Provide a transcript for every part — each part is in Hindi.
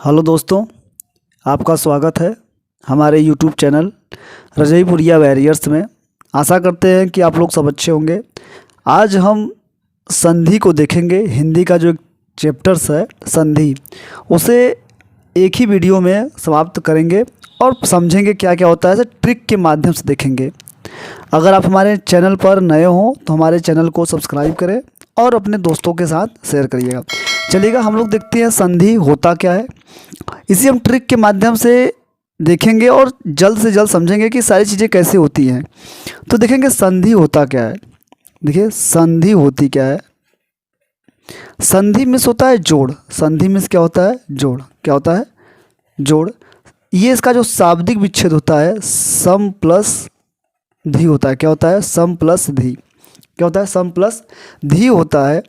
हेलो दोस्तों, आपका स्वागत है हमारे यूट्यूब चैनल रजईपुरिया वैरियर्स में। आशा करते हैं कि आप लोग सब अच्छे होंगे। आज हम संधि को देखेंगे। हिंदी का जो एक चैप्टर्स है संधि, उसे एक ही वीडियो में समाप्त करेंगे और समझेंगे क्या क्या होता है। ऐसे ट्रिक के माध्यम से देखेंगे। अगर आप हमारे चैनल पर नए हों तो हमारे चैनल को सब्सक्राइब करें और अपने दोस्तों के साथ शेयर करिएगा। चलिएगा, हम लोग देखते हैं संधि होता क्या है। इसी हम ट्रिक के माध्यम से देखेंगे और जल्द से जल्द समझेंगे कि सारी चीज़ें कैसे होती हैं। तो देखेंगे संधि होता क्या है। देखिए संधि होती क्या है। संधि मिस होता है जोड़। संधि मिस क्या होता है? जोड़। क्या होता है? जोड़। ये इसका जो शाब्दिक विच्छेद होता है सम प्लस धी होता है। क्या होता है? सम प्लस धी। क्या होता है? सम प्लस धी होता है।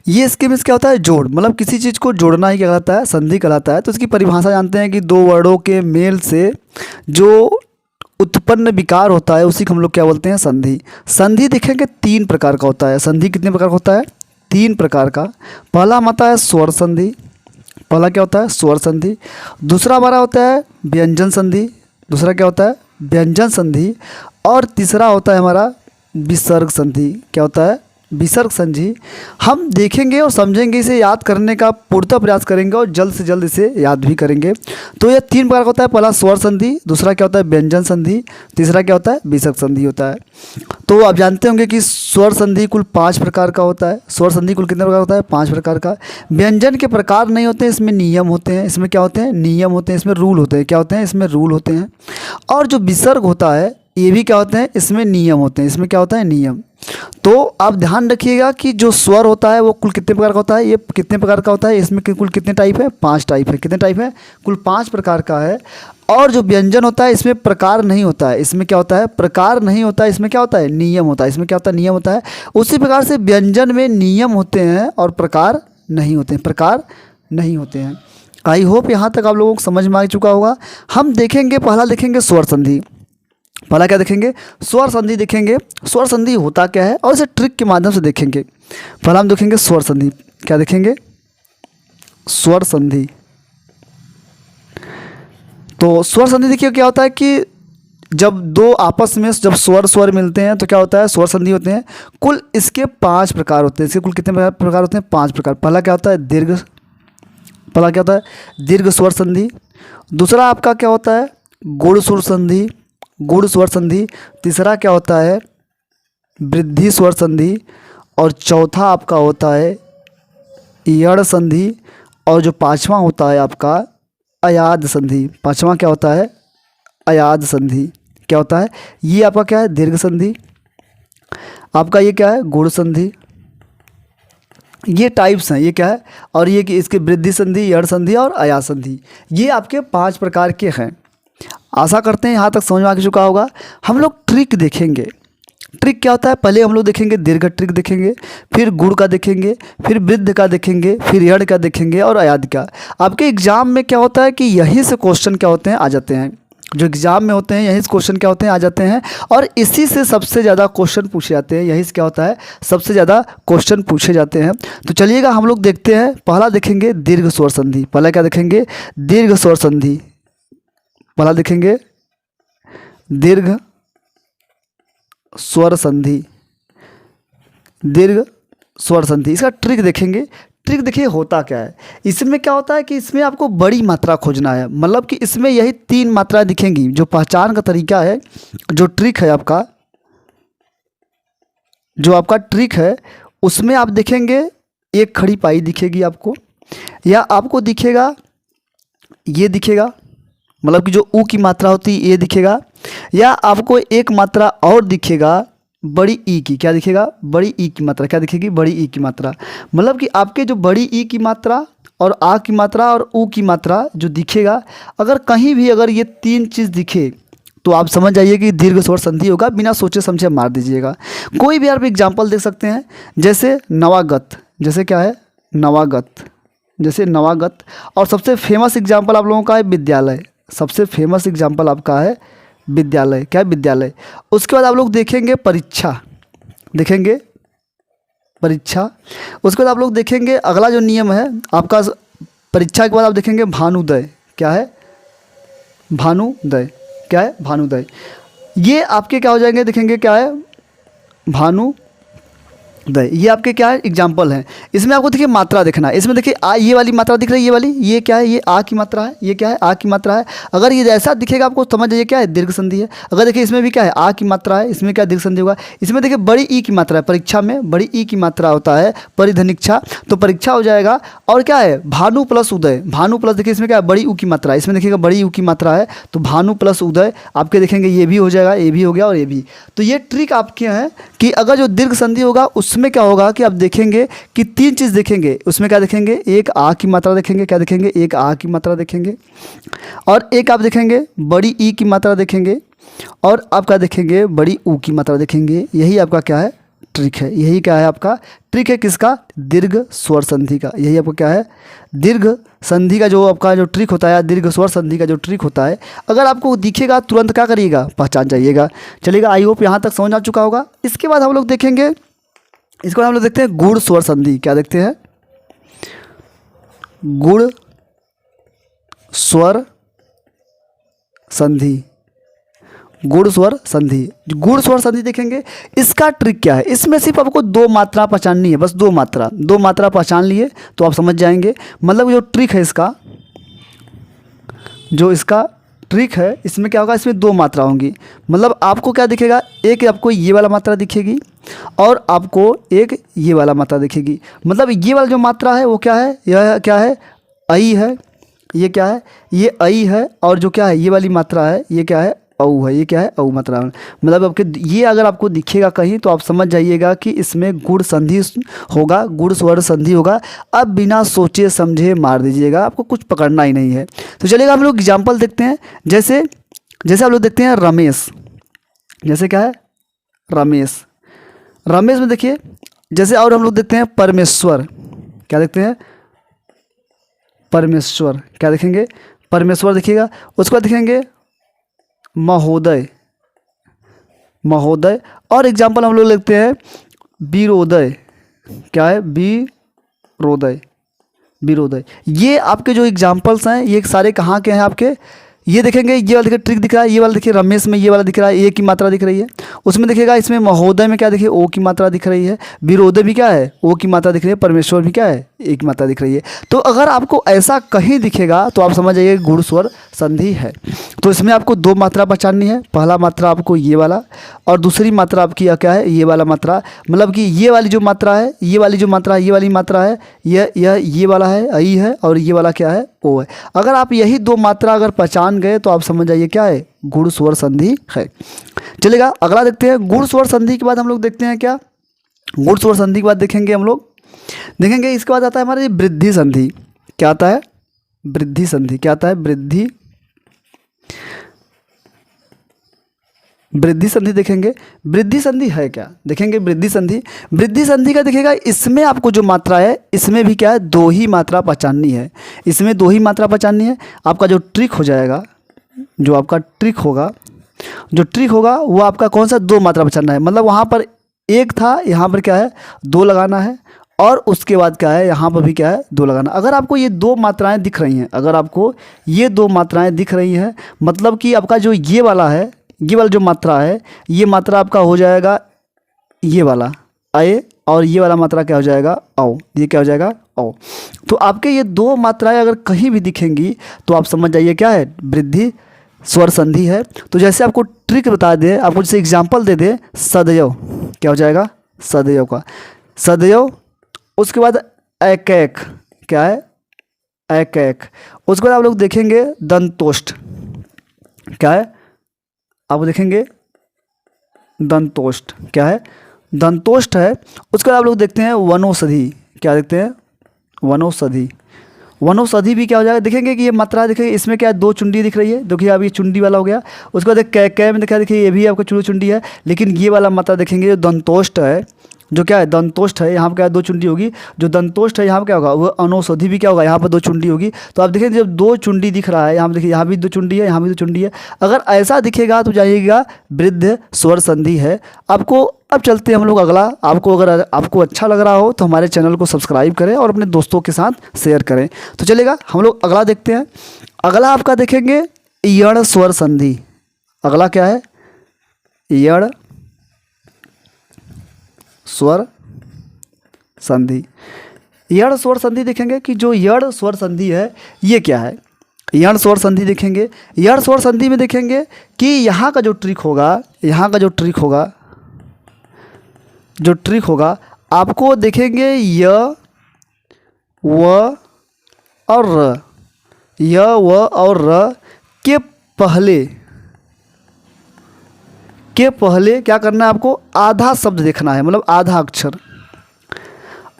ये इसके मीन्स क्या होता है? जोड़। मतलब किसी चीज़ को जोड़ना ही क्या कहलाता है? संधि कहलाता है। तो इसकी परिभाषा जानते हैं कि दो वर्डों के मेल से जो उत्पन्न विकार होता है उसी को हम लोग क्या बोलते हैं? संधि। संधि देखेंगे तीन प्रकार का होता है। संधि कितने प्रकार का होता है? तीन प्रकार का। पहला हमारा है स्वर संधि। पहला क्या होता है? स्वर संधि। दूसरा हमारा होता है व्यंजन संधि। दूसरा क्या होता है? व्यंजन संधि। और तीसरा होता है हमारा विसर्ग संधि। क्या होता है? विसर्ग संधि। हम देखेंगे और समझेंगे, इसे याद करने का पूर्णतः प्रयास करेंगे और जल्द से जल्द इसे याद भी करेंगे। तो यह तीन प्रकार का होता है। पहला स्वर संधि, दूसरा क्या होता है? व्यंजन संधि, तीसरा क्या होता है? विसर्ग संधि होता है। तो आप जानते होंगे कि स्वर संधि कुल 5 प्रकार का होता है। स्वर संधि कुल कितने प्रकार होता है? 5 प्रकार का। व्यंजन के प्रकार नहीं होते हैं, इसमें नियम होते हैं। इसमें क्या होते हैं? नियम होते हैं। इसमें रूल होते हैं। क्या होते हैं? इसमें रूल होते हैं। और जो विसर्ग होता है ये भी क्या होते हैं? इसमें नियम होते हैं। इसमें क्या होता है? नियम। तो आप ध्यान रखिएगा कि जो स्वर होता है वो कुल कितने प्रकार का होता है? ये कितने प्रकार का होता है? इसमें कुल कितने टाइप है? 5 टाइप है। कितने टाइप है? कुल 5 प्रकार का है। और जो व्यंजन होता है इसमें प्रकार नहीं होता है। इसमें क्या होता है? प्रकार नहीं होता है। इसमें क्या होता है? नियम होता है। इसमें क्या होता है? नियम होता है। उसी प्रकार से व्यंजन में नियम होते हैं और प्रकार नहीं होते हैं। प्रकार नहीं होते हैं। आई होप यहाँ तक आप लोगों को समझ में आ चुका होगा। हम देखेंगे, पहला देखेंगे स्वर संधि। पहला क्या देखेंगे? स्वर संधि देखेंगे। स्वर संधि होता क्या है और इसे ट्रिक के माध्यम से देखेंगे। पहला हम देखेंगे स्वर संधि। क्या देखेंगे? स्वर संधि। तो स्वर संधि देखिए क्या होता है कि जब दो आपस में जब स्वर मिलते हैं तो क्या होता है? स्वर संधि होते हैं। कुल इसके 5 प्रकार होते हैं। इसके कुल कितने प्रकार होते हैं? 5 प्रकार। पहला क्या होता है? दीर्घ। पहला क्या होता है? दीर्घ स्वर संधि। दूसरा आपका क्या होता है? गुण स्वर संधि। गुण स्वर संधि। तीसरा क्या होता है? वृद्धि स्वर संधि। और चौथा आपका होता है यड़ संधि। और जो पांचवा होता है आपका अयाद संधि। पांचवा क्या होता है? अयाद संधि। क्या होता है? ये आपका क्या है? दीर्घ संधि। आपका ये क्या है? गुण संधि। ये टाइप्स हैं। ये क्या है? और ये कि इसके वृद्धि संधि, यड़ संधि और अयाद संधि, ये आपके 5 प्रकार के हैं। आशा करते हैं यहाँ तक समझ में आ चुका होगा। हम लोग ट्रिक देखेंगे। ट्रिक क्या होता है? पहले हम लोग देखेंगे दीर्घ ट्रिक देखेंगे, फिर गुण का देखेंगे, फिर वृद्ध का देखेंगे, फिर यड़ का देखेंगे और अयाद का। आपके एग्जाम में क्या होता है कि यहीं से क्वेश्चन क्या होते हैं? आ जाते हैं। जो एग्जाम में होते हैं यहीं से क्वेश्चन क्या होते हैं? आ जाते हैं। और इसी से सबसे ज़्यादा क्वेश्चन पूछे जाते हैं। यहीं से क्या होता है? सबसे ज़्यादा क्वेश्चन पूछे जाते हैं। तो चलिएगा हम लोग देखते हैं। पहला देखेंगे दीर्घ स्वर संधि। पहला क्या देखेंगे? दीर्घ स्वर संधि। पहला देखेंगे दीर्घ स्वर संधि। दीर्घ स्वर संधि, इसका ट्रिक देखेंगे। ट्रिक देखिए होता क्या है। इसमें क्या होता है कि इसमें आपको बड़ी मात्रा खोजना है। मतलब कि इसमें यही 3 मात्राएं दिखेंगी। जो पहचान का तरीका है, जो ट्रिक है आपका, जो आपका ट्रिक है उसमें आप देखेंगे एक खड़ी पाई दिखेगी आपको, या आपको दिखेगा ये दिखेगा, मतलब कि जो ऊ की मात्रा होती है ये दिखेगा, या आपको एक मात्रा और दिखेगा बड़ी ई की। क्या दिखेगा? बड़ी ई की मात्रा। क्या दिखेगी? बड़ी ई की मात्रा। मतलब कि आपके जो बड़ी ई की मात्रा और आ की मात्रा और ऊ की मात्रा जो दिखेगा, अगर कहीं भी अगर ये 3 चीज़ दिखे तो आप समझ जाइए कि दीर्घ स्वर संधि होगा। बिना सोचे समझे मार दीजिएगा। कोई भी आप एग्जाम्पल देख सकते हैं, जैसे नवागत। जैसे क्या है? नवागत। जैसे नवागत। और सबसे फेमस एग्जाम्पल आप लोगों का है विद्यालय। सबसे फेमस एग्जाम्पल आपका है विद्यालय। क्या है? विद्यालय। उसके बाद आप लोग देखेंगे परीक्षा। देखेंगे परीक्षा। उसके बाद आप लोग देखेंगे अगला जो नियम है आपका परीक्षा के बाद आप देखेंगे भानुदय, क्या है भानुदय, क्या है भानुदय। ये आपके क्या हो जाएंगे, देखेंगे क्या है भानुदय, ये आपके क्या है एग्जाम्पल हैं। इसमें आपको देखिए मात्रा देखना है, इसमें देखिए आ ये वाली मात्रा दिख रही है, ये वाली, ये क्या है, ये आ की मात्रा है, ये क्या है आ की मात्रा है। अगर ये ऐसा दिखेगा आपको समझ जाइए क्या है दीर्घ संधि है। अगर देखिए इसमें भी क्या है आ की मात्रा है, इसमें क्या दीर्घ संधि होगा। इसमें देखिए बड़ी ई की मात्रा है, परीक्षा में बड़ी ई की मात्रा होता है परिधनिक्षा, तो परीक्षा हो जाएगा। और क्या है भानु प्लस उदय, भानु प्लस देखिए इसमें क्या है बड़ी ऊ की मात्रा है, इसमें देखिएगा बड़ी ऊ की मात्रा है, तो भानु प्लस उदय आपके देखेंगे ये भी हो जाएगा, ये भी हो गया और ये भी। तो ये ट्रिक आपके हैं कि अगर जो दीर्घ संधि होगा उसमें क्या होगा कि आप देखेंगे कि तीन चीज़ देखेंगे, उसमें क्या देखेंगे एक आ की मात्रा देखेंगे, क्या देखेंगे एक आ की मात्रा देखेंगे, और एक आप देखेंगे बड़ी ई की मात्रा देखेंगे, और आप क्या देखेंगे बड़ी ऊ की मात्रा देखेंगे। यही आपका क्या है ट्रिक है, यही क्या है आपका ट्रिक है किसका दीर्घ स्वर संधि का। यही आपको क्या है दीर्घ संधि का जो आपका जो ट्रिक होता है, दीर्घ स्वर संधि का जो ट्रिक होता है। अगर आपको दिखेगा तुरंत क्या करिएगा पहचान जाइएगा। चलिएगा आई होप यहाँ तक समझ आ चुका होगा। इसके बाद हम लोग देखेंगे, इसके बाद हम लोग देखते हैं गुण स्वर संधि। क्या देखते हैं गुण स्वर संधि, गुण स्वर संधि। गुण स्वर संधि देखेंगे, इसका ट्रिक क्या है, इसमें सिर्फ आपको दो मात्रा पहचाननी है, बस दो मात्रा पहचान लिए तो आप समझ जाएंगे। मतलब जो ट्रिक है इसका, जो इसका ट्रिक है इसमें क्या होगा, इसमें दो मात्रा होंगी। मतलब आपको क्या दिखेगा, एक आपको ये वाला मात्रा दिखेगी और आपको एक ये वाला मात्रा दिखेगी। मतलब ये वाला जो मात्रा है वो क्या है, यह क्या है आई है, ये क्या है ये आई है, और जो क्या है ये वाली मात्रा है ये क्या है औ है, ये क्या है औ मात्रा है। मतलब आपके ये अगर आपको दिखेगा कहीं तो आप समझ जाइएगा कि इसमें गुण संधि होगा, गुण स्वर संधि होगा। अब बिना सोचे समझे मार दीजिएगा, आपको कुछ पकड़ना ही नहीं है। तो चलिएगा हम लोग एग्जाम्पल देखते हैं। जैसे जैसे आप लोग देखते हैं रमेश, जैसे क्या है रमेश, रमेश में देखिए जैसे, और हम लोग देखते हैं परमेश्वर, क्या देखते हैं परमेश्वर, क्या देखेंगे परमेश्वर देखिएगा। उसके बाद देखेंगे महोदय, महोदय। और एग्जाम्पल हम लोग लेते हैं वीरोदय, क्या है वीरोदय, वीरोदय। ये आपके जो एग्जाम्पल्स हैं ये सारे कहाँ के हैं आपके, ये देखेंगे ये वाला देखिए ट्रिक दिख रहा है, ये वाला देखिए रमेश में ये वाला दिख रहा है ए की मात्रा दिख रही है। उसमें देखिएगा इसमें महोदय में क्या देखिए ओ की मात्रा दिख रही है, विरोधय भी क्या है ओ की मात्रा दिख रही है, परमेश्वर भी क्या है ए की मात्रा दिख रही है। तो अगर आपको ऐसा कहीं दिखेगा तो आप समझ जाइए गुण स्वर संधि है। तो इसमें आपको दो मात्रा पहचाननी है, पहला मात्रा आपको ये वाला और दूसरी मात्रा आपकी क्या है ये वाला मात्रा। मतलब कि ये वाली जो मात्रा है, ये वाली जो मात्रा है, ये वाली मात्रा है ये वाला है आई है, और ये वाला क्या है ओ है। अगर आप यही दो मात्रा अगर पहचान गए तो आप समझ जाइए क्या है गुण स्वर संधि है। चलेगा अगला देखते हैं। गुण स्वर संधि के बाद हम लोग देखते हैं क्या, गुण स्वर संधि के बाद देखेंगे हम लोग देखेंगे इसके बाद आता है हमारे वृद्धि संधि। क्या आता है वृद्धि संधि, क्या आता है वृद्धि संधि देखेंगे। वृद्धि संधि है क्या, देखेंगे वृद्धि संधि। वृद्धि संधि का देखिएगा इसमें आपको जो मात्रा है इसमें भी क्या है दो ही मात्रा पहचाननी है, इसमें दो ही मात्रा पहचाननी है। आपका जो ट्रिक हो जाएगा, जो आपका ट्रिक होगा, जो ट्रिक होगा वो आपका कौन सा दो मात्रा पहचानना है। मतलब वहाँ पर एक था, यहाँ पर क्या है दो लगाना है, और उसके बाद क्या है यहाँ पर भी क्या है दो लगाना। अगर आपको ये दो मात्राएं दिख रही हैं, अगर आपको ये दो मात्राएं दिख रही हैं, मतलब कि आपका जो ये वाला है, ये वाला जो मात्रा है ये मात्रा आपका हो जाएगा ये वाला आए, और ये वाला मात्रा क्या हो जाएगा औ, ये क्या हो जाएगा औ। तो आपके ये दो मात्राएं अगर कहीं भी दिखेंगी तो आप समझ जाइए क्या है वृद्धि स्वर संधि है। तो जैसे आपको ट्रिक बता दे, आपको जैसे एग्जाम्पल दे दे सदैव, क्या हो जाएगा सदैव का सदैव। उसके बाद एक एक, क्या है एक एक। उसके बाद आप लोग देखेंगे दंतोष्ठ, क्या है आप देखेंगे दंतोष्ठ, क्या है दंतोष्ठ है। उसके बाद आप लोग देखते हैं वनौषधि, क्या देखते हैं वनौषधि। वनौषधि भी क्या हो जाएगा, देखेंगे कि ये मात्रा देखिए इसमें क्या है दो चुंडी दिख रही है, देखिए अब ये चुंडी वाला हो गया। उसके बाद कै कै में देखा देखिए ये भी आपका चुंडी है, लेकिन ये वाला मात्रा देखेंगे जो दंतोष्ठ है, जो क्या है दंतोष्ठ है, यहाँ पर क्या है 2 चुंडी होगी। जो दंतोष्ठ है यहाँ पर क्या होगा वो अनौषधि भी क्या होगा, यहाँ पर 2 चुंडी होगी। तो आप देखिए जब 2 चुंडी दिख रहा है, यहाँ पर देखिए यहाँ भी 2 चुंडी है, यहाँ भी 2 चुंडी है। अगर ऐसा दिखेगा तो जाइएगा वृद्ध स्वर संधि है आपको। अब चलते हैं हम लोग अगला। अगर आपको अच्छा लग रहा हो तो हमारे चैनल को सब्सक्राइब करें और अपने दोस्तों के साथ शेयर करें। तो चलेगा हम लोग अगला देखते हैं। अगला आपका देखेंगे यण स्वर संधि। अगला क्या है, यण स्वर संधि। यण स्वर संधि देखेंगे कि जो यण स्वर संधि है ये क्या है। यण स्वर संधि देखेंगे, यण स्वर संधि में देखेंगे कि यहाँ का जो ट्रिक होगा, आपको देखेंगे य व और र, य व और र के पहले क्या करना है आपको, आधा शब्द देखना है, मतलब आधा अक्षर।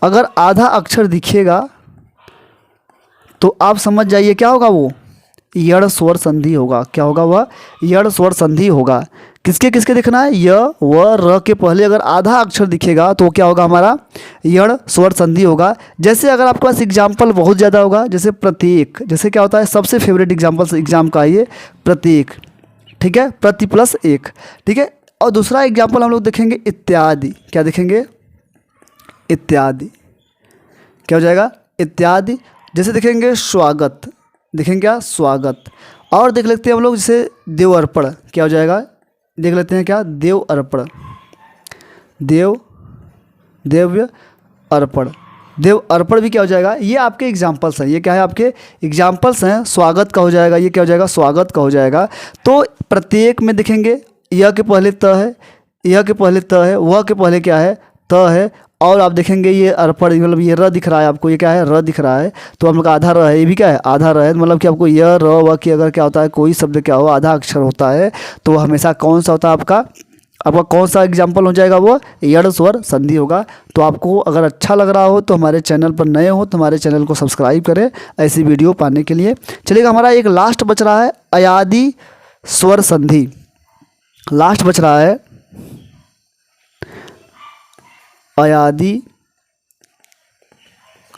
अगर आधा अक्षर दिखेगा तो आप समझ जाइए क्या होगा, वो यण स्वर संधि होगा। क्या होगा, वह यण स्वर संधि होगा। किसके किसके देखना है, य व र के पहले अगर आधा अक्षर दिखेगा तो क्या होगा, हमारा यण स्वर संधि होगा। जैसे अगर आपके पास एग्जाम्पल बहुत ज़्यादा होगा, जैसे प्रत्येक, जैसे क्या होता है सबसे फेवरेट एग्जाम्पल एग्जाम का ये प्रत्येक, ठीक है, प्रति प्लस एक, ठीक है। और दूसरा एग्जाम्पल हम लोग देखेंगे इत्यादि। क्या देखेंगे, इत्यादि। क्या हो जाएगा, इत्यादि। जैसे देखेंगे स्वागत, देखेंगे क्या, स्वागत। और देख लेते हैं हम लोग जैसे देव अर्पण। क्या हो जाएगा, देख लेते हैं क्या, देव अर्पण, देव्य अर्पण, देव अर्पण भी क्या हो जाएगा। ये आपके एग्जाम्पल्स हैं, ये क्या है, आपके एग्जाम्पल्स हैं। स्वागत का हो जाएगा, ये क्या हो जाएगा, स्वागत का हो जाएगा। तो प्रत्येक में देखेंगे यह के पहले त है, यह के पहले त है, वह के पहले क्या है, त है। और आप देखेंगे ये अर्पण, मतलब ये र दिख रहा है आपको, ये क्या है, र दिख रहा है। तो हम लोग आधा र है, ये भी क्या है, आधा र है। मतलब कि आपको य र व की अगर क्या होता है, कोई शब्द क्या हो आधा अक्षर होता है तो वह हमेशा कौन सा होता है, आपका कौन सा एग्जाम्पल हो जाएगा, वो यण स्वर संधि होगा। तो आपको अगर अच्छा लग रहा हो तो हमारे चैनल पर नए हो तो हमारे चैनल को सब्सक्राइब करें ऐसी वीडियो पाने के लिए। चलिएगा हमारा एक लास्ट बच रहा है अयादि स्वर संधि। लास्ट बच रहा है अयादि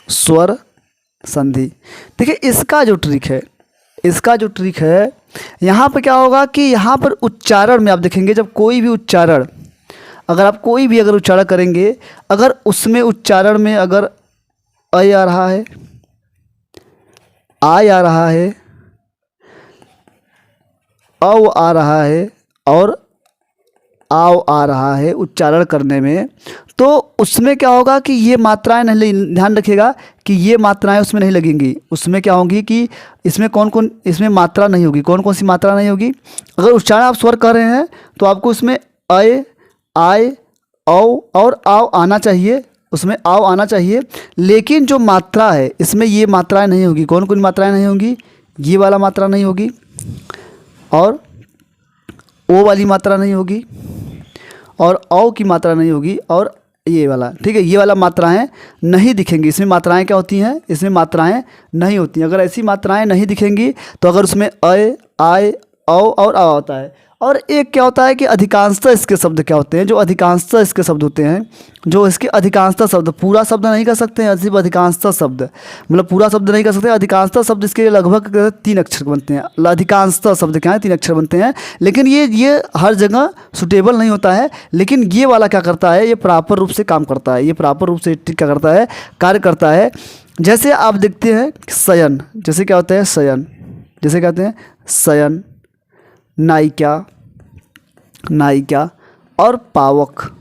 स्वर संधि। देखिए इसका जो ट्रिक है यहाँ पर क्या होगा कि यहाँ पर उच्चारण में आप देखेंगे, जब कोई भी उच्चारण, अगर आप कोई भी अगर उच्चारण करेंगे, अगर उसमें उच्चारण में अगर अय आ रहा है, आय आ रहा है, औ आ रहा है और आव आ रहा है उच्चारण करने में, तो उसमें क्या होगा कि ये मात्राएं नहीं, ध्यान रखिएगा कि ये मात्राएं उसमें नहीं लगेंगी। उसमें क्या होगी कि इसमें इसमें मात्रा नहीं होगी। कौन कौन सी मात्रा नहीं होगी, अगर उच्चारण आप स्वर कर रहे हैं तो आपको उसमें अय, आय, औ और आव आना चाहिए, उसमें आव आना चाहिए। लेकिन जो मात्रा है इसमें ये मात्राएं नहीं होगी। कौन कौन मात्राएं नहीं होंगी, ये वाला मात्रा नहीं होगी और ओ वाली मात्रा नहीं होगी और औ की मात्रा नहीं होगी और ये वाला, ठीक है, ये वाला मात्राएं नहीं दिखेंगी। इसमें मात्राएं क्या होती हैं, इसमें मात्राएं नहीं होती। अगर ऐसी मात्राएं नहीं दिखेंगी तो अगर उसमें अय, आय, औ और आ होता है। और एक क्या होता है कि अधिकांशतः इसके शब्द क्या होते हैं, जो अधिकांशतः इसके शब्द होते हैं, जो इसके अधिकांशतः शब्द, पूरा शब्द नहीं कर सकते हैं, सिर्फ अधिकांशतः शब्द, मतलब पूरा शब्द नहीं कर सकते। अधिकांशतः शब्द इसके लगभग 3 अक्षर बनते हैं। अधिकांशतः शब्द क्या है, 3 अक्षर बनते हैं। लेकिन ये हर जगह सुटेबल नहीं होता है। लेकिन ये वाला क्या करता है, ये प्रॉपर रूप से काम करता है, ये प्रॉपर रूप से क्या करता है, कार्य करता है। जैसे आप देखते हैं शयन, जैसे क्या होता है शयन, जैसे कहते हैं शयन, नायिका और पावक।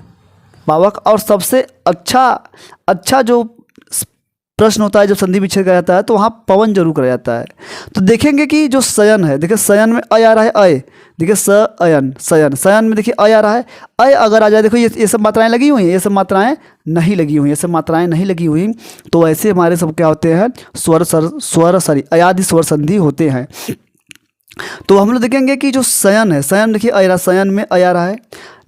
और सबसे अच्छा जो प्रश्न होता है जब संधि विच्छेद करा जाता है तो वहाँ पवन जरूर करा जाता है। तो देखेंगे कि जो शयन है, देखिए शयन में अय आ रहा है, अय, देखिए शयन में देखिए अय आ रहा है। अय अगर आ जाए, देखो ये सब मात्राएं लगी हुई हैं, ये सब मात्राएं नहीं लगी हुई, ये सब मात्राएं नहीं लगी हुई। तो ऐसे हमारे सब क्या होते हैं, अयादि स्वर संधि होते हैं। तो हम लोग देखेंगे कि जो शयन है, शयन देखिए अयरा, शयन में अय आ रहा है।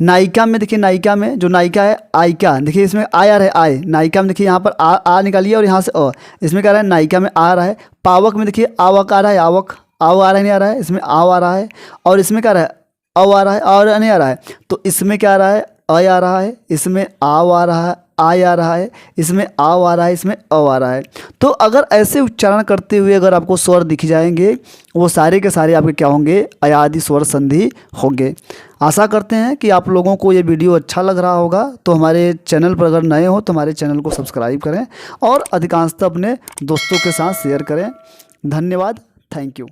नायिका में देखिए, नायिका में जो नायिका है आयिका, देखिए इसमें आय आ रहा है, आय। नायिका में देखिए यहाँ पर आ निकालिए और यहाँ से अ, इसमें क्या आ रहा है, नायिका में आ रहा है। पावक में देखिए आवक आ रहा है, आवक, आव आ रहा है, नहीं आ रहा है, इसमें आव आ रहा है। और इसमें क्या आ रहा है, अव आ रहा है और नहीं आ रहा है। तो इसमें क्या आ रहा है, अ आ रहा है, इसमें आव आ रहा है, आय आ रहा है, इसमें आव आ रहा है, इसमें अ आ रहा है। तो अगर ऐसे उच्चारण करते हुए अगर आपको स्वर दिख जाएंगे, वो सारे के सारे आपके क्या होंगे, अयादि स्वर संधि होंगे। आशा करते हैं कि आप लोगों को ये वीडियो अच्छा लग रहा होगा। तो हमारे चैनल पर अगर नए हो तो हमारे चैनल को सब्सक्राइब करें और अधिकांशतः अपने दोस्तों के साथ शेयर करें। धन्यवाद, थैंक यू।